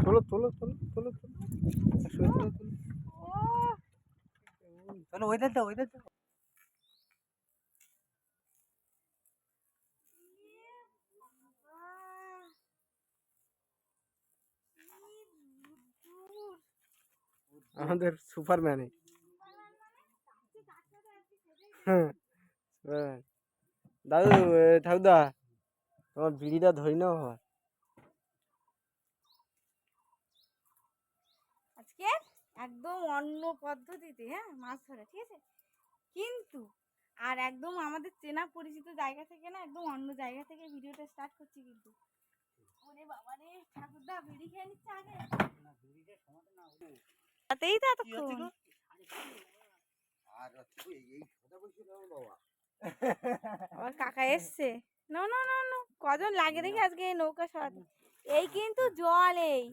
তোলো তোলো তোলো তোলো তোলো তোলো ওইটা দাও ওইটা দাও। আমাদের সুপারম্যান। হ্যাঁ দাদু ঠাকুরদা তোমার বিড়িটা ধরি নাও। আজকে একদম অন্য পদ্ধতিতে মাছ ধরা, ঠিক আছে, কিন্তু আর একদম আমাদের চেনা পরিচিত জায়গা থেকে না, একদম অন্য জায়গা থেকে ভিডিওটা স্টার্ট করছি। কিন্তু ওরে বাবা রে, ঠাকুরদা বিড়ি খেয়ে নিচ্ছে আগে। তাতেই তো এতক্ষণ। আমার কাকা এসছে। না না না না, কজন লাগে দেখি আজকে এই নৌকা সরাতে। এই কিন্তু জল, এই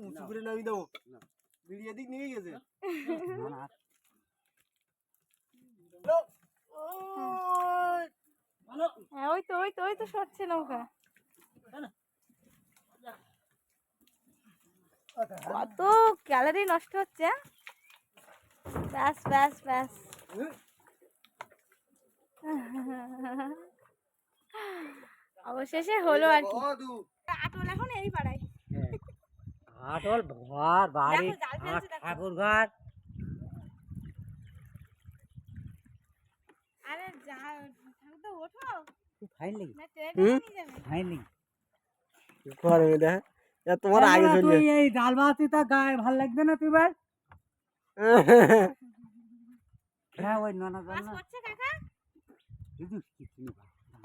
উঁচু করে নামি দেবো, বিড়ি এদিক নিয়ে গেছে। ওই তো ওই তো ওই তো সরছে নৌকা। কত ক্যালারি নষ্ট হচ্ছে। ব্যাস ব্যাস ব্যাস, অবশেষে হলো আর কি। আটল এখন এই পাড়ায়, আটল ঘর বাড়ি ঠাকুর ঘর। আরে যা ঠাকুরদা ওঠো, ফাইন লাগি না ট্রেনে নিয়ে যাবে। ফাইন লাগি ঘরে দেখ তোমার আগে চলে এই ডাল ভাত তা গায়ে ভাল লাগবে না তুই ভাই। হ্যাঁ ওই নানা মাছ করছে কাকা দিদি কিছু না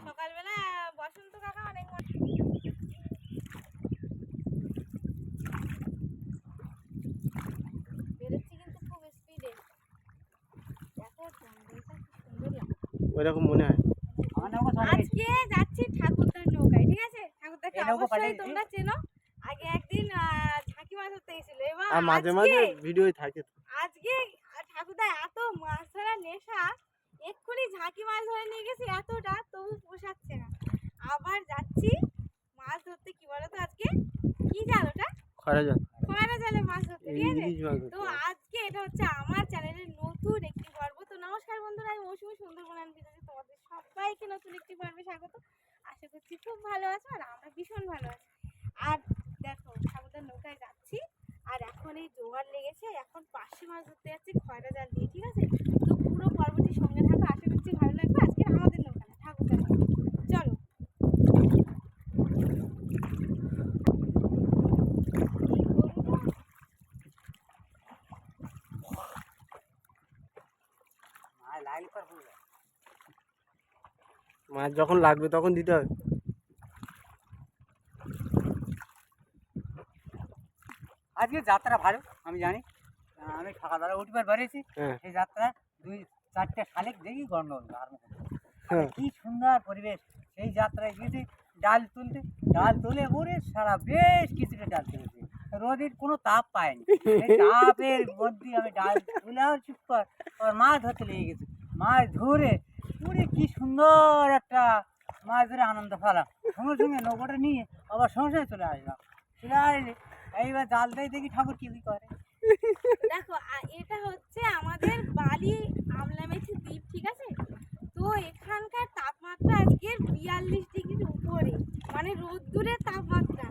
সকালবেলা। বসন্ত কাকা অনেক মাছ বেরোচ্ছি কিন্তু খুব স্পিডে। দেখো জঙ্গলটা কি সুন্দর লাগে। ওইরকম মনে হয়। আজকে যাচ্ছি ঠাকুরদার নৌকায়, ঠিক আছে। ঠাকুরদাকে অবশ্যই তোমরা চেনো, আগে একদিন ঝাঁকি মাছ ধরতে গেছিল। এবার আর মাঝে মাঝে ভিডিওই থাকে। আজকে ঠাকুরদা এত মাছ ধরার নেশা, এক্ষুনি ঝাঁকি মাছ ধরে নিয়ে গেছি এতটা, তবু পোষাচ্ছে না। আবার যাচ্ছি মাছ ধরতে। কি বলতো আজকে কি জাল, ওটা খরা জাল, খয়রা জালে মাছ ধরতে, ঠিক আছে। তো আজকে এটা হচ্ছে আমার চ্যানেলের নতুন একটি পর্ব। তো নমস্কার বন্ধুরা, আমি মৌসুমী সুন্দরবন ভিডিওতে তোমাদের সবাইকে নতুন একটি পর্বে স্বাগত। আশা করছি খুব ভালো আছো, আর আমরা ভীষণ ভালো আছি। আর দেখো ঠাকুরদার নৌকায় যাচ্ছি, আর এখন এই জোয়ার লেগেছে, এখন পাশে মাছ ধরতে যাচ্ছি খয়রা জাল দিয়ে, ঠিক আছে। তো পুরো পর্বটির সঙ্গে থাকো, আশা করছি ভালো লাগবে। আজকে আমাদের নৌকা না, ঠাকুরদার নৌকা। চলো। মাছ যখন লাগবে তখন দিতে হবে। আজকে যাত্রা ভালো, আমি জানি। আমি সকালবেলা উঠবার বেরিয়েছি, এই যাত্রা 2-4টে শালিক দেখি গন্ডগোল। আর কি সুন্দর পরিবেশ। সেই যাত্রায় গেছি ডাল তুলতে, ডাল তুলে পরে সারা বেশ কিছুটা ডাল তুলেছি। রোদের কোনো তাপ পায়নি, তাপের মধ্যে আমি ডাল তুলে চুপ কর আবার মাছ ধরতে লেগে গেছি। মাছ ধরে পুরে কি সুন্দর একটা মাছ ধরে আনন্দ পেলাম। সঙ্গে সঙ্গে নৌকাটা নিয়ে আবার সঙ্গে সঙ্গে চলে আসলাম। চলে আসলে এইবার জাল দিয়ে দেখি ঠাকুর কি করে। দেখো এটা হচ্ছে আমাদের বালি আমলামেছি দ্বীপ, ঠিক আছে। তো এখানকার তাপমাত্রা আজকে 42 ডিগ্রির উপরে, মানে রোদ্দুরের তাপমাত্রা।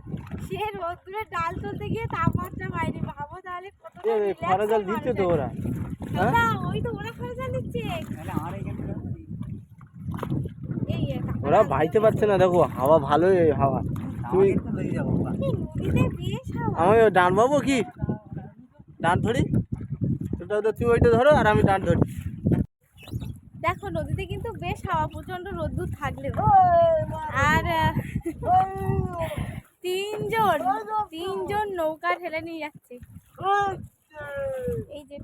সে রোদ্দুরে ডাল তুলতে গিয়ে তাপমাত্রা বাইরে, ভাবো তাহলে কতটা খরা জাল দিচ্ছে তো ওরা। ওই তো ওরা খরা জাল দিচ্ছে। এই ওরা ভাইতে পারছে না, দেখো হাওয়া ভালো হাওয়া। তুই নদীতে বেশ হাওয়া। আমি ডান পাবো কি ডান ধরি, তুই ওইটা ধরো আর আমি ডান ধরি। দেখো নদীতে কিন্তু বেশ হাওয়া, প্রচন্ড রোদ্দুর থাকলেও। আর তিনজন নৌকা ঠেলে নিয়ে যাচ্ছে। এই যে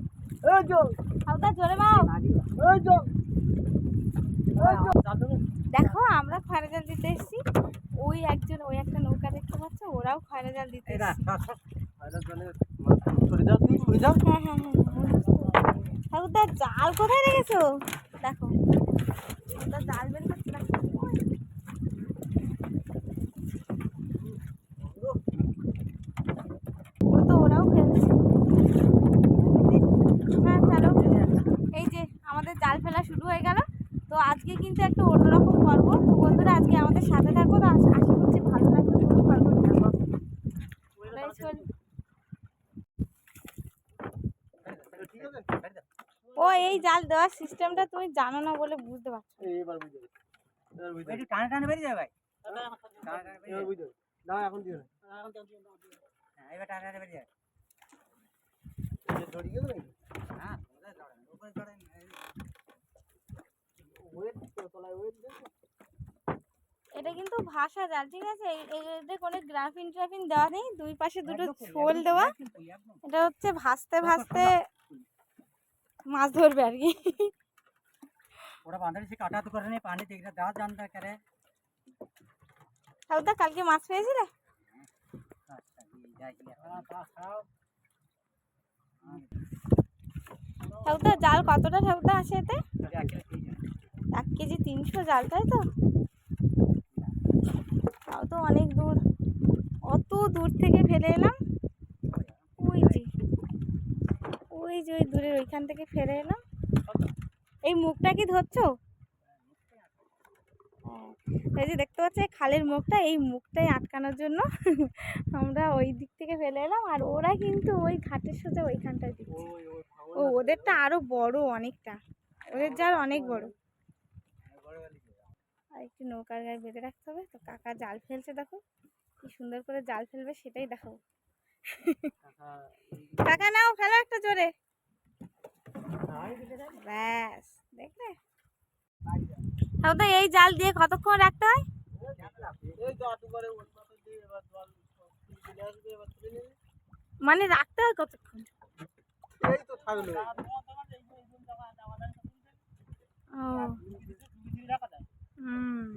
হালকা জোরে মাও। দেখো আমরা খয়রা জাল দিতে এসেছি, ওই একটা নৌকা দেখতে পাচ্ছ, ওরাও খয়রা জাল দিতে এসেছে। হ্যাঁ ঠাকুরদা জাল কোথায় রেখেছো? দেখো জাল ফেলা শুরু হয়ে গেল। তো আজকে কিন্তু একটা অন্যরকম পর্ব। তো বন্ধুরা আজকে আমাদের সাথে থাকো, তো আশা করছি ভালো লাগবে পুরো পর্বটা। ও এই জাল দেওয়ার সিস্টেমটা তুমি জানো না বলে বুঝতে পারছো না। এবার বুঝতে পেরেছি। এবার বুঝতে একটু টানে টানে বেরিয়ে যাবে ভাই, পেরেছি। এবার বুঝতে পেরেছি। না এখন দিও না। হ্যাঁ এবার টানে টানে বেরিয়ে যাবে। এই যে দড়ি গেল নাকি? হ্যাঁ ওদের ধরেন, ওপরে ধরেন, ওয়েট তো তলায় ওয়েট দেখো। এটা কিন্তু ভাষা জাল, ঠিক আছে? এতে কোনো গ্রাফিন ট্রাফিন দেওয়া নেই, দুই পাশে দুটো একদম ফুল, ছোল একদম দেওয়া। ফুল, একদম ফুল, একদম। এটা হচ্ছে ভাসতে ভাসতে মাছ ধরবে আর কি। ওরা বাঁধারে সে কাটা তো করে নেই, পানি দেখলে দাঁত জানতে করে। ঠাকুরদা কালকে মাছ পেয়েছিলে? আচ্ছা যাই ঠাকুরদা জাল কতটা ঠাকুরদা আছে এতে? 1 কেজি 300 জাল, তাই তো? তাও তো অনেক দূর, অত দূর থেকে ফেলে এলাম। ওই যে ওই দূরের ওইখান থেকে ফেলে এলাম। এই মুখটা কি ধরছো? এই যে দেখতে পাচ্ছ খালের মুখটা, এই মুখটাই আটকানোর জন্য আমরা ওই দিক থেকে ফেলে এলাম। আর ওরা কিন্তু ওই ঘাটের সোজা ওইখানটায় দিচ্ছে। ও ওদেরটা আরো বড় অনেকটা, ওদের জাল অনেক বড়। আর একটু নৌকার গায়ে বেঁধে রাখতে হবে। তো কাকা জাল ফেলছে, দেখো কি সুন্দর করে জাল ফেলবে সেটাই দেখাবো। কাকা নাও ফেলো একটা জোরে, ব্যাস দেখলে। ঠাকুরদা এই জাল দিয়ে কতক্ষণ রাখতে হয়? এই তো আটু করে ওই পাথর দিয়ে এবার জল চলে আসবে, এবার তুলে নেবে। মানে রাখতে হয় কতক্ষণ? এই তো থাকলো। ও হুম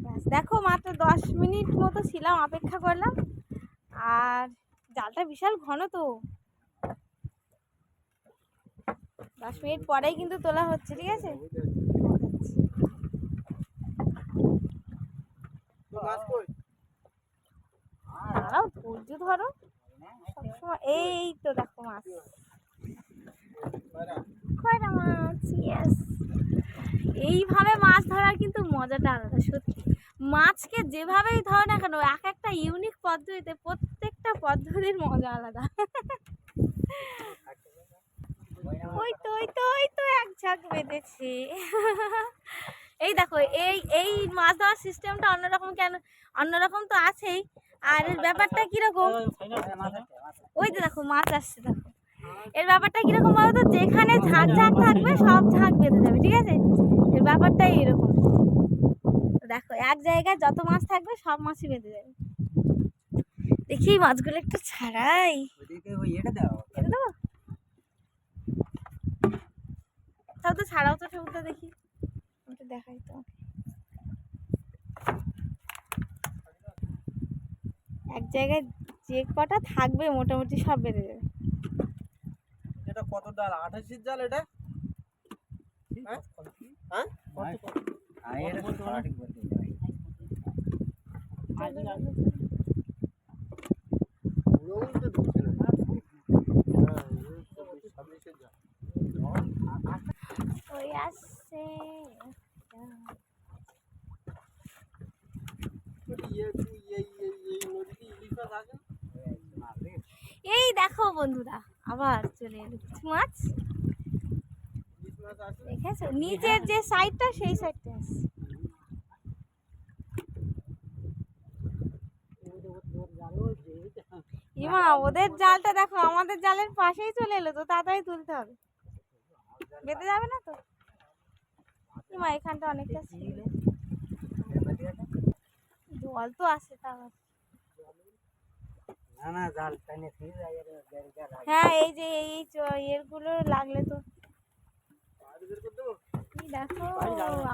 ব্যাস দেখো, মাত্র 10 মিনিট মতো ছিলাম, অপেক্ষা করলাম। আর জালটা বিশাল ঘন, তো 10 মিনিট পরেই কিন্তু তোলা হচ্ছে, ঠিক আছে? তো মাছ কই? দাঁড়াও ধৈর্য ধরো সবসময়। এই তো দেখো মাছ, খয়রা মাছ, ইয়েস। এইভাবে মাছ ধরার কিন্তু মজাটা আলাদা সত্যি। মাছকে যেভাবেই ধরো না কেন, এক একটা ইউনিক পদ্ধতিতে, প্রত্যেকটা পদ্ধতির মজা আলাদা। ওই তো এক ঝাঁক বেঁধেছে। এই দেখো এই মাছ ধরার সিস্টেমটা অন্যরকম। কেন অন্যরকম? তো আছেই। আর এর ব্যাপারটা কিরকম, ওই তো দেখো মাছ আসছে, দেখো এর ব্যাপারটা কিরকম বলতো? যেখানে ঝাঁক ঝাঁক থাকবে সব ঝাঁক বেঁধে যাবে, ঠিক আছে? এর ব্যাপারটাই এরকম। দেখো এক জায়গায় যত মাছ থাকবে সব মাছই বেঁধে যাবে। দেখি মাছগুলো একটু ছাড়াই, এটা দেবো, তাও তো ছাড়াও তো ঠাকুরটা, দেখি ওটা দেখাই তো। এক জায়গায় যে কটা থাকবে মোটামুটি সব বেঁধে যাবে। এটা কত ডাল? 28 জাল এটা? হ্যাঁ হ্যাঁ পুরো উল্টে ঢুকছে না। হ্যাঁ, এই তো 26 জাল। ওই আসছে এই দেখো বন্ধুরা, আবার চলে এলো কিছু মাছ। দেখেছো নিচের যে সাইডটা, সেই সাইডটা আছে। ইমা ওদের জালটা দেখো আমাদের জালের পাশেই চলে এলো, তো তাড়াতাড়ি তুলতে হবে, বেঁধে যাবে না তো। ইমা এখানটা অনেকটা ছিল, জল তো আসে তাও। হ্যাঁ এই যে এরগুলো লাগলে তো দেখো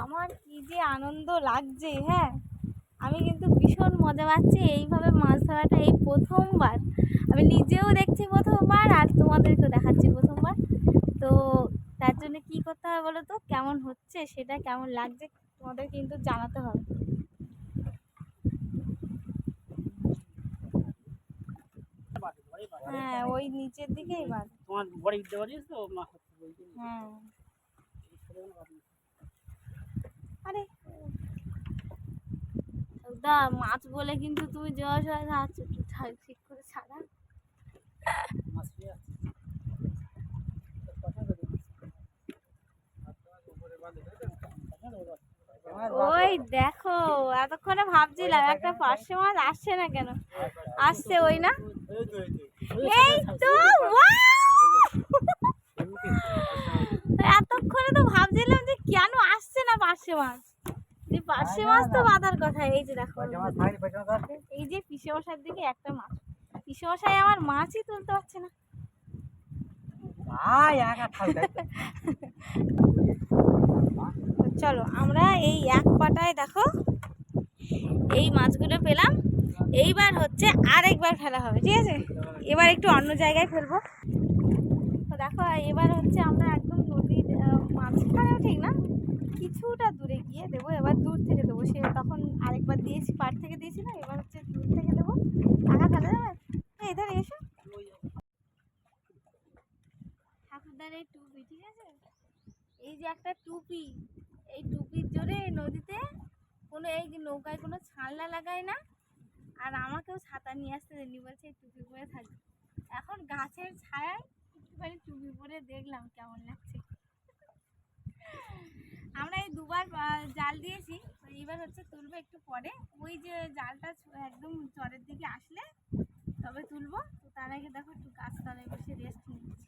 আমার কি যে আনন্দ লাগছে। হ্যাঁ আমি কিন্তু ভীষণ মজা পাচ্ছি এইভাবে মাছ ধরাটা, এই প্রথমবার আমি নিজেও দেখছি, প্রথমবার আর তোমাদেরকেও দেখাচ্ছি প্রথমবার। তো তার জন্য কি করতে হবে বলো তো, কেমন হচ্ছে সেটা, কেমন লাগছে তোমাদের কিন্তু জানাতে হবে। হ্যাঁ ওই নিচের দিকেই বাঁধে। তোমার বড় দিতে পারিস তো মাছ হ্যাঁ আরে দা মাছ বলে কিন্তু তুমি জয় জয় যাচ্ছ ঠিক করে ছাড়া। মাছ পেয়ে আছে ওই দেখো এতক্ষণে ভাবছিলাম একটা পার্শে মাছ আসছে না কেন, আসছে ওই না, এই তো এতক্ষণে তো ভাবছিলাম যে কেন আসছে না পার্শে মাছ, যে পার্শে মাছ তো বাঁধার কথা। এই যে দেখো এই যে পিসে মশার দিকে একটা মাছ, পিসে মশাই আমার মাছই তুলতে পারছে না। চলো আমরা এই এক পাটায় দেখো এই মাছগুলো পেলাম, এইবার হচ্ছে আরেকবার ফেলা হবে, ঠিক আছে? এবার একটু অন্য জায়গায় ফেলবো। তো দেখো এবার হচ্ছে আমরা একদম নদীর মাঝখানেও ঠিক না, কিছুটা দূরে গিয়ে দেবো। এবার দূর থেকে দেবো, সে তখন আরেকবার দিয়েছি পাড় থেকে দিয়েছি না, এবার হচ্ছে দূর থেকে দেবো। টাকা ফেলে যাবে, এধারে এসো। ঠাকুরদার এই টুপি, ঠিক আছে, এই যে একটা টুপি, এই টুপির জোরে নদীতে কোনো এই নৌকায় কোনো ছানলা লাগায় না, আর আমাকেও ছাতা নিয়ে আসতে দেয়নি, বলছে এই টুপি পরে থাকবে। এখন গাছের ছায়ায় একটুখানি টুপি পরে দেখলাম কেমন লাগছে। আমরা এই দুবার জাল দিয়েছি, এইবার হচ্ছে তুলবো একটু পরে। ওই যে জালটা একদম চরের দিকে আসলে তবে তুলবো। তো তার আগে দেখো একটু গাছতলায় বসে রেস্ট নিচ্ছি।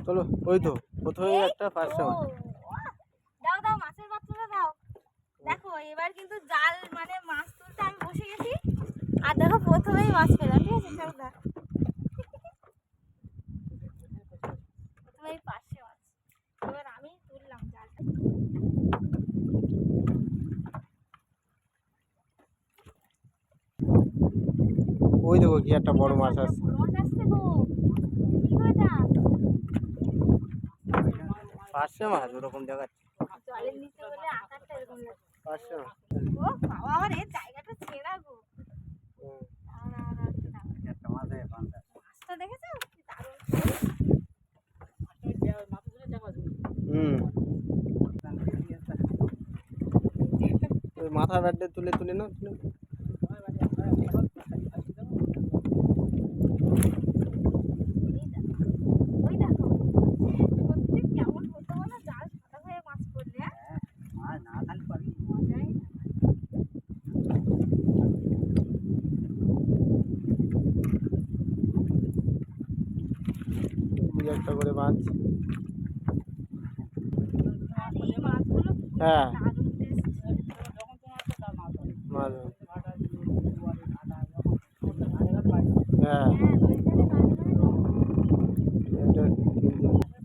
চলো ওই তো প্রথমে একটা পার্শে মাছ। দাও দাও মাছের পাত্রটা দাও। দেখো এবার কিন্তু জাল মানে মাছ তুলতে আমি বসে গেছি, আর দেখো প্রথমেই মাছ পেলাম, ঠিক আছে? চলো দেখ প্রথমেই পার্শে মাছ, এবার আমি তুললাম জালটা। ওই দেখো কি একটা বড় মাছ আছে। বড় মাছ আসছে গো, কি গো এটা? পার্শে মাছ ওরকম দেখাচ্ছে। জলের নিচে বলে আকারটা এরকম লাগছে। পার্শে মাছ। ও বাবা আমার এই জায়গাটা ছেঁড়া গো। মাছটা দেখেছো কি দারুণ। হুম, ওই মাথা ব্যাটে তুলে তুলে না তুলে। ওই দেখো সত্যি কেমন হতো না জাল সাদা হয়ে মাছ পড়লে, মজাই না। দুই একটা করে মাছ। আর এই মাছগুলো হ্যাঁ দারুণ টেস্ট। মাছ। হ্যাঁ হ্যাঁ নদীতে বাড়ি করে দাও। এটা কিনতে হবে।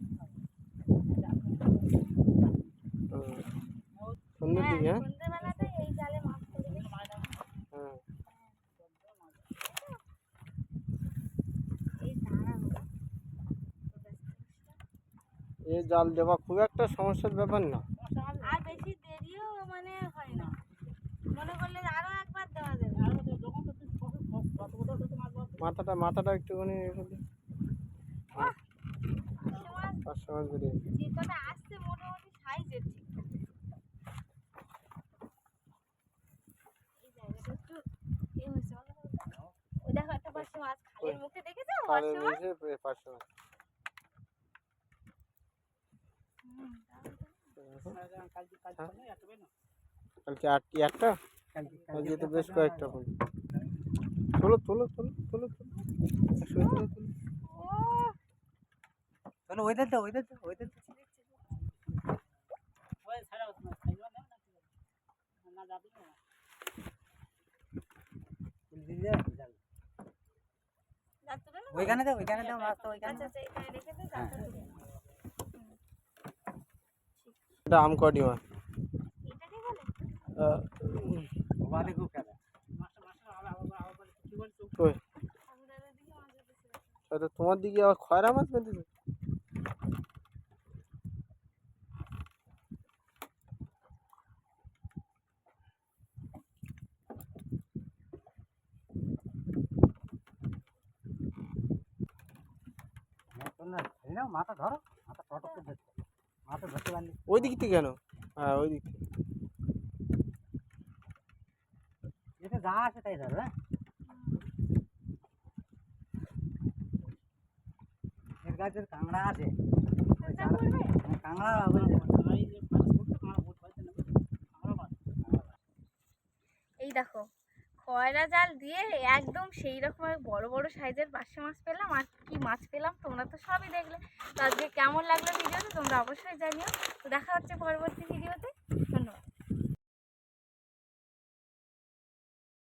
সুন্দর হ্যাঁ দিকে। হ্যাঁ সন্ধ্যেবেলাতে এই জালে মাছ পড়বে। হ্যাঁ এই দাঁড়াবো এই জাল দেওয়া খুব একটা সমস্যার ব্যাপার না। আর বেশি দেরিও মানে হয় না, মনে করলে আরো একবার দেওয়া যাবে। মাথাটা একটুখানি এ করলে পার্শে মাছ বেরিয়ে আসবে। যে কটা আসছে মোটামুটি সাইজের ঠিক। এই জায়গাটা একটু এ হয়েছে বলো তো। ওই দেখো একটা পার্শে মাছ খালের মুখে, দেখেছো পাড়ে পার্শে মাছ? নিয়েছে পার্শে মাছ। কালকে আটটি একটা, আজকে তো বেশ কয়েকটা হলো। তোলো তোলো তোলো তোলো তোলো একশো তোলো তোলো। ও চলো ওইদের তো ওইদের তো ওইদের তো জাল তুলে নেবো? ওইখানে দাও রাস্তা ওইখানে আচ্ছা আচ্ছা এখানে রেখে দে, জালটা তুলে নেবো। এটা আমকটি মাছ। এটাকে বলে ওখানে খুব খেলা কই ঠাকুরদাদের দিকে মাছ উঠেছে। হয়তো তোমার দিকে আবার খয়রা মাছ বেঁধেছে। মাথা ধরো, মাথা টটক করে ধরতে হবে। মাথা ধরতে পারলে ওই দিক থেকে কেন? হ্যাঁ ওই দিক থেকে। যেটা যা আছে তাই ধরো। হ্যাঁ, এর গাছের কাঁকড়া আছে, ওই তা চারা- করবে? কাঁকড়া বলতে এই যে মাছ করতে আমার ভোট পাইতে না আমরা মাছ এই দেখো খয়রা জাল দিয়ে একদম সেই রকম বড় বড় সাইজের পার্শে মাছ পেলাম। আর কি মাছ পেলাম তোমরা তো সবই দেখলে। তো আজকে কেমন লাগলো ভিডিওটা তোমরা অবশ্যই জানিও। তো দেখা হচ্ছে পরবর্তী ভিডিওতে।